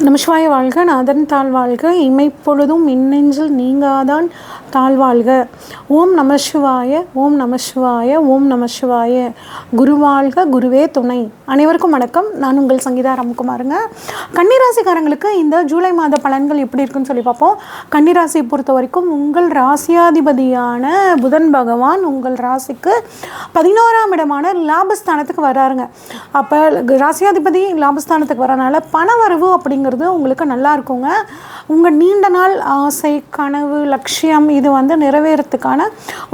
நமசிவாய வாழ்க, நாதன் தாழ்வாழ்க, இமைப்பொழுதும் மின்னெஞ்சில் நீங்காதான் தாழ்வாழ்க. ஓம் நம சிவாய, ஓம் நம சிவாய, ஓம் நம சிவாய. குருவாழ்க, குருவே துணை. அனைவருக்கும் வணக்கம். நான் உங்கள் சங்கீதா ராம்குமாருங்க. கன்னிராசிக்காரங்களுக்கு இந்த ஜூலை மாத பலன்கள் எப்படி இருக்குன்னு சொல்லி பார்ப்போம். கன்னிராசியை பொறுத்த வரைக்கும் உங்கள் ராசியாதிபதியான புதன் பகவான் உங்கள் ராசிக்கு 11ஆம் இடமான லாபஸ்தானத்துக்கு வராருங்க. அப்போ ராசியாதிபதி லாபஸ்தானத்துக்கு வரனால பணவரவு அப்படிங்கிறது உங்களுக்கு நல்லா இருக்குங்க. உங்கள் நீண்ட நாள் ஆசை, கனவு, லட்சியம் இது நிறைவேறத்துக்கான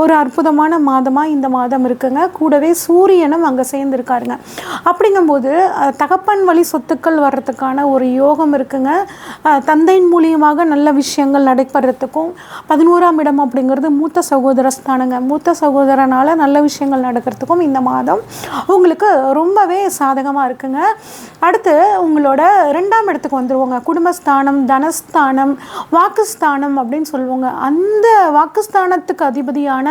ஒரு அற்புதமான மாதமாக இந்த மாதம் இருக்குங்க. கூடவே சூரியனும் அங்கே சேர்ந்துருக்காருங்க. அப்படிங்கும்போது தகப்பன் வழி சொத்துக்கள் வர்றதுக்கான ஒரு யோகம் இருக்குங்க. தந்தையின் மூலியமாக நல்ல விஷயங்கள் நடைபெறத்துக்கும் 11ஆம் இடம் அப்படிங்கிறது மூத்த சகோதர ஸ்தானங்க. மூத்த சகோதரனால் நல்ல விஷயங்கள் நடக்கிறதுக்கும் இந்த மாதம் உங்களுக்கு ரொம்பவே சாதகமாக இருக்குங்க. அடுத்து உங்களோட 2ஆம் இடத்துக்கு வந்துடுவோங்க. குடும்பஸ்தானம், தனஸ்தானம், வாக்குஸ்தானம் அப்படின்னு சொல்லுவோங்க. அந்த வாக்குஸ்தானத்துக்கு அதிபதியான,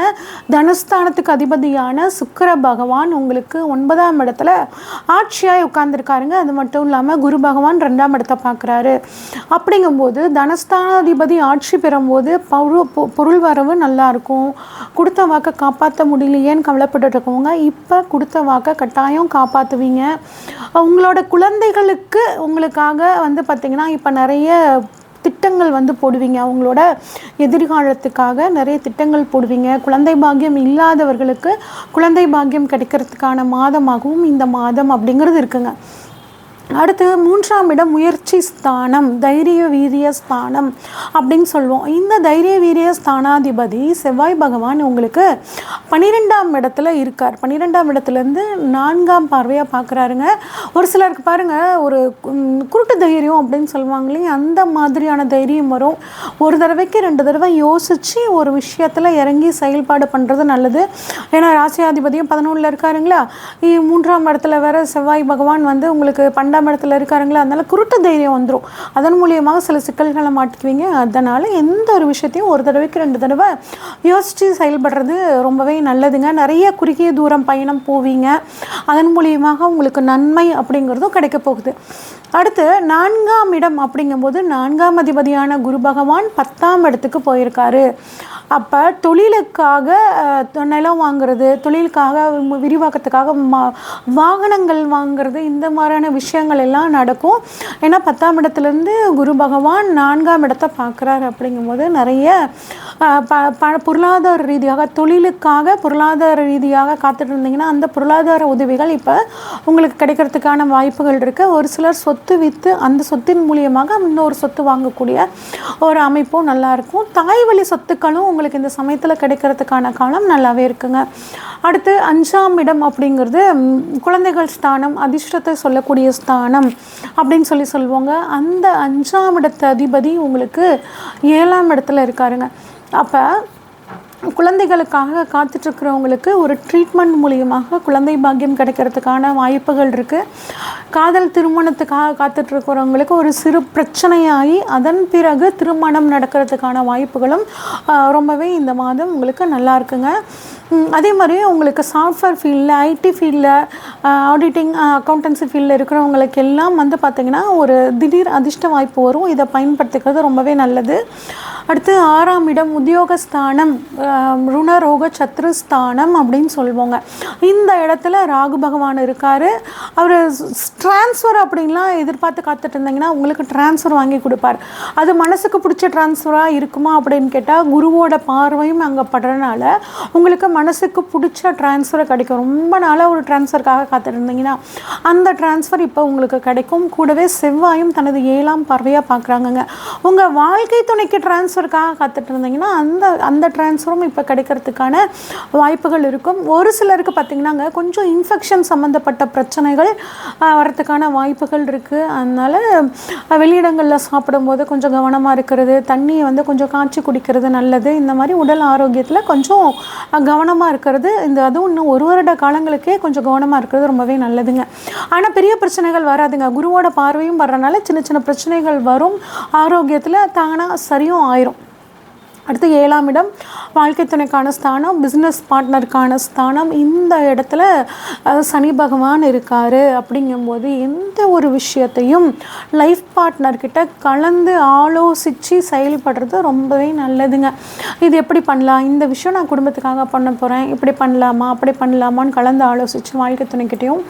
தனஸ்தானத்துக்கு அதிபதியான சுக்கிர பகவான் உங்களுக்கு 9ஆம் இடத்துல ஆட்சியாக உட்கார்ந்துருக்காருங்க. அது மட்டும் இல்லாமல் குரு பகவான் 2ஆம் இடத்தை பார்க்குறாரு. அப்படிங்கும்போது தனஸ்தானாதிபதி ஆட்சி பெறும்போது பொருள் வரவு நல்லாயிருக்கும். கொடுத்த வாக்கை காப்பாற்ற முடியலையேன்னு கவலைப்பட்டு இருக்கவங்க இப்போ கொடுத்த வாக்கை கட்டாயம் காப்பாற்றுவீங்க. உங்களோட குழந்தைகளுக்கு உங்களுக்காக பார்த்திங்கன்னா இப்போ நிறைய திட்டங்கள் போடுவீங்க. அவங்களோட எதிர்காலத்துக்காக நிறைய திட்டங்கள் போடுவீங்க. குழந்தை பாக்கியம் இல்லாதவர்களுக்கு குழந்தை பாக்கியம் கிடைக்கிறதுக்கான மாதமாகவும் இந்த மாதம் அப்படிங்கிறது இருக்குங்க. அடுத்து 3ஆம் இடம் முயற்சி ஸ்தானம், தைரிய வீரிய ஸ்தானம் அப்படின்னு சொல்லுவோம். இந்த தைரிய வீரிய ஸ்தானாதிபதி செவ்வாய் பகவான் உங்களுக்கு 12ஆம் இடத்துல இருக்கார். 12ஆம் இடத்துலேருந்து 4ஆம் பார்வையாக பார்க்குறாருங்க. ஒரு சிலருக்கு பாருங்கள், ஒரு குருட்டு தைரியம் அப்படின்னு சொல்லுவாங்களே, அந்த மாதிரியான தைரியம் வரும். ஒரு தடவைக்கு 2 தடவை யோசித்து ஒரு விஷயத்தில் இறங்கி செயல்பாடு பண்ணுறது நல்லது. ஏன்னா ராசியாதிபதியும் 11ல் இருக்காருங்களா, 3ஆம் இடத்துல வேறு செவ்வாய் பகவான் உங்களுக்கு 12ஆம் இடத்துல இருக்காருங்களா, அதனால குருட்டு தைரியம் வந்துடும். அதன் மூலியமாக சில சிக்கல்களை மாட்டிக்குவீங்க. அதனால் எந்த ஒரு விஷயத்தையும் ஒரு தடவைக்கு 2 தடவை யோசித்து செயல்படுறது ரொம்பவே நல்லதுங்க. நிறைய குறுகிய தூரம் பயணம் போவீங்க. அதன் மூலியமாக உங்களுக்கு நன்மை அப்படிங்கிறதும் கிடைக்க போகுது. அடுத்து 4ஆம் இடம் அப்படிங்கும்போது 4ஆம் அதிபதியான குரு பகவான் 10ஆம் இடத்துக்கு போயிருக்காரு. அப்போ தொழிலுக்காக நிலம் வாங்குறது, தொழிலுக்காக விரிவாக்கத்துக்காக வாகனங்கள் வாங்குறது, இந்த மாதிரியான விஷயங்கள் எல்லாம் நடக்கும். ஏன்னா 10ஆம் இடத்துலேருந்து குரு பகவான் 4ஆம் இடத்தை பார்க்குறாரு. அப்படிங்கும்போது நிறைய பொருளாதார ரீதியாக, தொழிலுக்காக பொருளாதார ரீதியாக காத்துட்டு இருந்தீங்கன்னா அந்த பொருளாதார உதவிகள் இப்போ உங்களுக்கு கிடைக்கிறதுக்கான வாய்ப்புகள் இருக்குது. ஒரு சிலர் சொத்து விற்று அந்த சொத்தின் மூலியமாக இன்னொரு சொத்து வாங்கக்கூடிய ஒரு அமைப்பும் நல்லாயிருக்கும். தாய் வழி சொத்துக்களும் உங்களுக்கு இந்த சமயத்தில் கிடைக்கிறதுக்கான காலம் நல்லாவே இருக்குங்க. அடுத்து 5ஆம் இடம் அப்படிங்கிறது குழந்தைகள் ஸ்தானம், அதிர்ஷ்டத்தை சொல்லக்கூடிய ஸ்தானம் அப்படின்னு சொல்லுவாங்க. அந்த 5ஆம் இடத்து அதிபதி உங்களுக்கு 7ஆம் இடத்துல இருக்காருங்க. அப்போ குழந்தைகளுக்காக காத்துட்ருக்கிறவங்களுக்கு ஒரு ட்ரீட்மெண்ட் மூலியமாக குழந்தை பாக்கியம் கிடைக்கிறதுக்கான வாய்ப்புகள் இருக்குது. காதல் திருமணத்துக்காக காத்துட்ருக்கிறவங்களுக்கு ஒரு சிறு பிரச்சனையாகி அதன் பிறகு திருமணம் நடக்கிறதுக்கான வாய்ப்புகளும் ரொம்பவே இந்த மாதம் உங்களுக்கு நல்லா இருக்குங்க. அதே மாதிரி உங்களுக்கு சாஃப்ட்வேர் ஃபீல்டில், ஐடி ஃபீல்டில், ஆடிட்டிங், அக்கௌண்டன்சி ஃபீல்டில் இருக்கிறவங்களுக்கு எல்லாம் பார்த்திங்கன்னா ஒரு திடீர் அதிர்ஷ்ட வாய்ப்பு வரும். இதை பயன்படுத்திக்கிறது ரொம்பவே நல்லது. அடுத்து 6ஆம் இடம் உத்தியோகஸ்தானம், ருணரோக சத்ருஸ்தானம் அப்படின்னு சொல்லுவாங்க. இந்த இடத்துல ராகு பகவான் இருக்கார். அவர் ட்ரான்ஸ்ஃபர் அப்படின்லாம் எதிர்பார்த்து காத்துட்டு இருந்தீங்கன்னா உங்களுக்கு ட்ரான்ஸ்ஃபர் வாங்கி கொடுப்பார். அது மனசுக்கு பிடிச்ச ட்ரான்ஸ்ஃபராக இருக்குமா அப்படின்னு கேட்டால் குருவோட பார்வையும் அங்கே படுறதுனால உங்களுக்கு மனசுக்கு பிடிச்ச ட்ரான்ஸ்ஃபரை கிடைக்கும். ரொம்ப நாளாக ஒரு ட்ரான்ஸ்ஃபருக்காக காத்துட்டு இருந்தீங்கன்னா அந்த ட்ரான்ஸ்ஃபர் இப்போ உங்களுக்கு கிடைக்கும். கூடவே செவ்வாயும் தனது 7ஆம் பார்வையாக பார்க்குறாங்கங்க. உங்கள் வாழ்க்கை துணைக்கு ட்ரான்ஸ்ஃபருக்காக காத்துட்டு இருந்தீங்கன்னா அந்த ட்ரான்ஸ்ஃபரும் இப்போ கிடைக்கிறதுக்கான வாய்ப்புகள் இருக்கும். ஒரு சிலருக்கு பார்த்திங்கன்னாங்க கொஞ்சம் இன்ஃபெக்ஷன் சம்மந்தப்பட்ட பிரச்சனைகள் வரத்துக்கான வாய்ப்புகள் இருக்குது. அதனால் வெளியிடங்களில் சாப்பிடும்போது கொஞ்சம் கவனமாக இருக்கிறது, தண்ணியை கொஞ்சம் காய்ச்சி குடிக்கிறது நல்லது. இந்த மாதிரி உடல் ஆரோக்கியத்தில் கொஞ்சம் கவனமாக இருக்கிறது, அதுவும் இன்னும் 1 வருட காலங்களுக்கே கொஞ்சம் கவனமாக இருக்கிறது ரொம்பவே நல்லதுங்க. ஆனால் பெரிய பிரச்சனைகள் வராதுங்க. குருவோட பார்வையும் வர்றதுனால சின்ன சின்ன பிரச்சனைகள் வரும். ஆரோக்கியத்தில் தானாக சரியும் ஆயிரும். அடுத்து 7ஆம் இடம் வாழ்க்கை துணைக்கான ஸ்தானம், பிஸ்னஸ் பார்ட்னருக்கான ஸ்தானம். இந்த இடத்துல சனி பகவான் இருக்கார். அப்படிங்கும்போது எந்த ஒரு விஷயத்தையும் லைஃப் பார்ட்னர்கிட்ட கலந்து ஆலோசித்து செயல்படுறது ரொம்பவே நல்லதுங்க. இது எப்படி பண்ணலாம், இந்த விஷயம் நான் குடும்பத்துக்காக பண்ண போகிறேன், இப்படி பண்ணலாமா அப்படி பண்ணலாமான்னு கலந்து ஆலோசித்து வாழ்க்கை துணைக்கிட்டையும்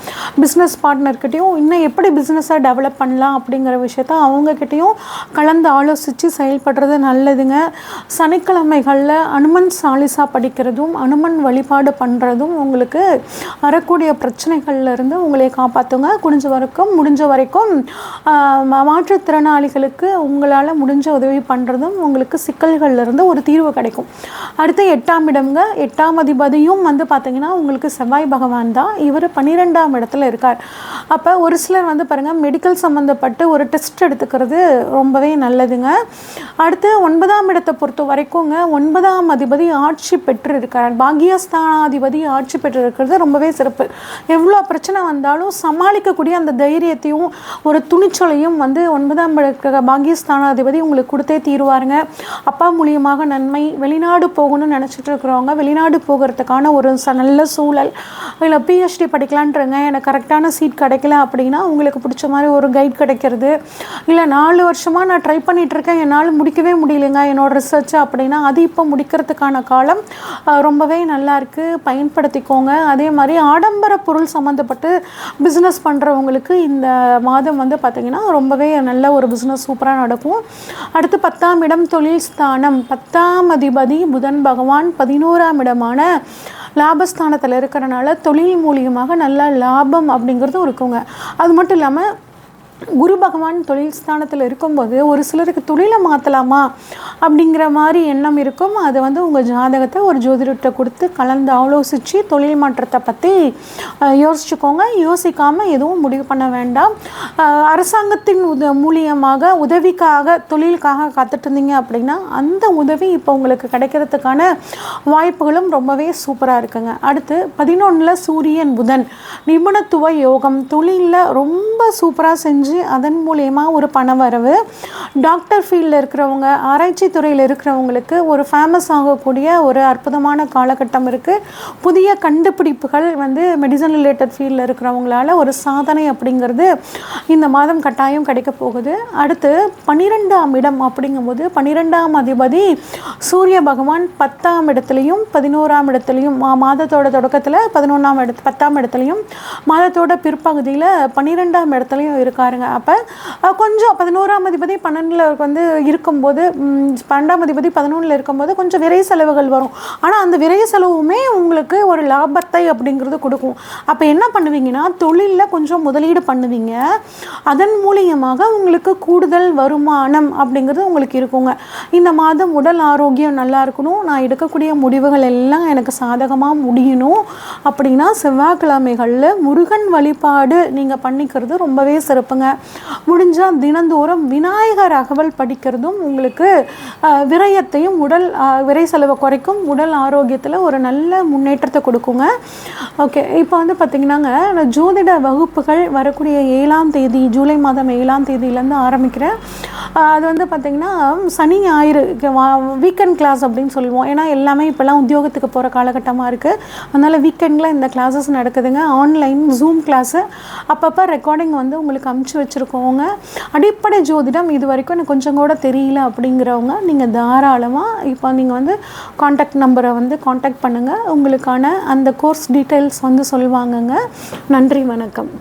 பிஸ்னஸ் பார்ட்னர்கிட்டையும் இன்னும் எப்படி பிஸ்னஸை டெவலப் பண்ணலாம் அப்படிங்கிற விஷயத்த அவங்கக்கிட்டையும் கலந்து ஆலோசித்து செயல்படுறது நல்லதுங்க. சனிக்கிழமைகளில் அனுமன் சாலிசா படிக்கிறதும் அனுமன் வழிபாடு பண்ணுறதும் உங்களுக்கு வரக்கூடிய பிரச்சனைகள்லேருந்து உங்களை காப்பாற்றுங்க. முடிஞ்ச வரைக்கும் மாற்றுத்திறனாளிகளுக்கு உங்களால் முடிஞ்ச உதவி பண்ணுறதும் உங்களுக்கு சிக்கல்கள்லேருந்து ஒரு தீர்வு கிடைக்கும். அடுத்து 8ஆம் இடம்ங்க. 8ஆம் அதிபதியும் வந்து பார்த்திங்கன்னா உங்களுக்கு செவ்வாய் பகவான் தான். இவர் 12ஆம் இடத்துல இருக்கார். அப்போ ஒரு சிலர் வந்து பாருங்கள் மெடிக்கல் சம்மந்தப்பட்டு ஒரு டெஸ்ட் எடுத்துக்கிறது ரொம்பவே நல்லதுங்க. அடுத்து 9ஆம் இடத்தை பொறுத்த வரைக்குங்க 9ஆம் அதிபதி ஆட்சி பெற்று இருக்கிறார். பாக்கியஸ்தானாதிபதி ஆட்சி பெற்று இருக்கிறது ரொம்பவே சிறப்பு. எவ்வளோ பிரச்சனை வந்தாலும் சமாளிக்கக்கூடிய அந்த தைரியத்தையும் ஒரு துணிச்சலையும் வந்து 9ஆம் பாக்கியஸ்தானாதிபதி உங்களுக்கு கொடுத்தே தீருவாருங்க. அப்பா மூலியமாக நன்மை. வெளிநாடு போகணும்னு நினச்சிட்டு இருக்கிறவங்க வெளிநாடு போகிறதுக்கான ஒரு நல்ல சூழல், இல்லை பிஹெச்டி படிக்கலான்றங்க எனக்கு கரெக்டான சீட் கிடைக்கல அப்படின்னா உங்களுக்கு பிடிச்ச மாதிரி ஒரு கைட் கிடைக்கிறது, இல்லை 4 வருஷமாக நான் ட்ரை பண்ணிகிட்ருக்கேன் என்னால் முடிக்கவே முடியலைங்க என்னோடய ரிசர்ச் அப்படின்னா அது இப்போ முடிக்கிறதுக்கான காலம் ரொம்பவே நல்லா இருக்குது, பயன்படுத்திக்கோங்க. அதே மாதிரி ஆடம்பர பொருள் சம்மந்தப்பட்டு பிஸ்னஸ் பண்ணுறவங்களுக்கு இந்த மாதம் வந்து பார்த்திங்கன்னா ரொம்பவே நல்ல ஒரு பிஸ்னஸ் சூப்பராக நடக்கும். அடுத்து 10ஆம் இடம் தொழில் ஸ்தானம். 10ஆம் அதிபதி புதன் பகவான் 11ஆம் இடமான லாபஸ்தானத்தில் இருக்கிறனால தொழில் மூலியமாக நல்ல லாபம் அப்படிங்கிறதும் இருக்குங்க. அது மட்டும் இல்லாமல் குரு பகவான் தொழில் ஸ்தானத்தில் இருக்கும்போது ஒரு சிலருக்கு தொழிலை மாற்றலாமா அப்படிங்கிற மாதிரி எண்ணம் இருக்கும். அது வந்து உங்கள் ஜாதகத்தை ஒரு ஜோதிடத்தை கொடுத்து கலந்து ஆலோசித்து தொழில் மாற்றத்தை பற்றி யோசிச்சுக்கோங்க. யோசிக்காமல் எதுவும் முடிவு பண்ண வேண்டாம். அரசாங்கத்தின் மூலியமாக உதவிக்காக தொழிலுக்காக காத்துட்டு இருந்தீங்க அப்படின்னா அந்த உதவி இப்போ உங்களுக்கு கிடைக்கிறதுக்கான வாய்ப்புகளும் ரொம்பவே சூப்பராக இருக்குங்க. அடுத்து 11ல் சூரியன் புதன் நிபுணத்துவ யோகம். தொழிலில் ரொம்ப சூப்பராக செஞ்சு அதன் மூலயமா ஒரு பண வரவு. டாக்டர் ஃபீல்டில் இருக்கிறவங்க ஆராய்ச்சி துறையில் இருக்கிறவங்களுக்கு ஒரு ஃபேமஸ் ஆகக்கூடிய ஒரு அற்புதமான காலகட்டம் இருக்குது. புதிய கண்டுபிடிப்புகள் வந்து மெடிசன் ரிலேட்டட் ஃபீல்டில் இருக்கிறவங்களால ஒரு சாதனை அப்படிங்கிறது இந்த மாதம் கட்டாயம் கிடைக்க போகுது. அடுத்து 12ஆம் இடம் அப்படிங்கும்போது 12ஆம் அதிபதி சூரிய பகவான் 10ஆம் இடத்துலையும் 11ஆம் இடத்துலையும் மாதத்தோட தொடக்கத்தில் 10ஆம் இடத்துலையும் மாதத்தோட பிற்பகுதியில் 12ஆம் இடத்துலையும் இருக்காருங்க. அப்போ கொஞ்சம் 11ஆம் அதிபதி 12ல் வந்து இருக்கும்போது 12ஆம் அதிபதி 11ல் இருக்கும்போது கொஞ்சம் விரை செலவுகள் வரும். ஆனால் அந்த விரை செலவுமே உங்களுக்கு ஒரு லாபத்தை அப்படிங்கிறது கொடுக்கும். அப்போ என்ன பண்ணுவீங்கன்னா தொழிலில் கொஞ்சம் முதலீடு பண்ணுவீங்க. அதன் மூலியமாக உங்களுக்கு கூடுதல் வருமானம் அப்படிங்கிறது உங்களுக்கு இருக்குங்க. இந்த மாதம் உடல் ஆரோக்கியம் நல்லா இருக்கணும், நான் எடுக்கக்கூடிய முடிவுகள் எல்லாம் எனக்கு சாதகமாக முடியணும் அப்படின்னா செவ்வாய்க்கிழமைகளில் முருகன் வழிபாடு நீங்கள் பண்ணிக்கிறது ரொம்பவே சிறப்புங்க. முடிஞ்சால் தினந்தோறும் விநாயகர் அகவல் படிக்கிறதும் உங்களுக்கு விரயத்தையும் உடல் விரை செலவை குறைக்கும், உடல் ஆரோக்கியத்தில் ஒரு நல்ல முன்னேற்றத்தை கொடுக்குங்க. ஓகே, இப்போ வந்து பார்த்திங்கன்னாங்க ஜோதிட வகுப்புகள் வரக்கூடிய 7ஆம் தேதி ஜூலை மாதம் 7ஆம் தேதியிலேருந்து ஆரம்பிக்கிறேன். அது வந்து பார்த்திங்கன்னா சனி ஞாயிறு வீக்கெண்ட் கிளாஸ் அப்படின்னு சொல்லுவோம். ஏன்னா எல்லாமே இப்போல்லாம் உத்தியோகத்துக்கு போகிற காலகட்டமாக இருக்குது. அதனால் வீக்கெண்டில் இந்த கிளாஸஸ் நடக்குதுங்க. ஆன்லைன் ஜூம் கிளாஸு அப்பப்போ ரெக்கார்டிங் வந்து உங்களுக்கு அமுச்சு வச்சுருக்கோங்க. அடிப்படை ஜோதிடம் இது வரைக்கும் எனக்கு கொஞ்சம் கூட தெரியல அப்படிங்கிறவங்க நீங்கள் தாராளமாக இப்போ நீங்கள் வந்து காண்டாக்ட் நம்பரை வந்து காண்டாக்ட் பண்ணுங்கள். உங்களுக்கான அந்த கோர்ஸ் டீட்டெயில்ஸ் வந்து சொல்லுவாங்கங்க. நன்றி, வணக்கம்.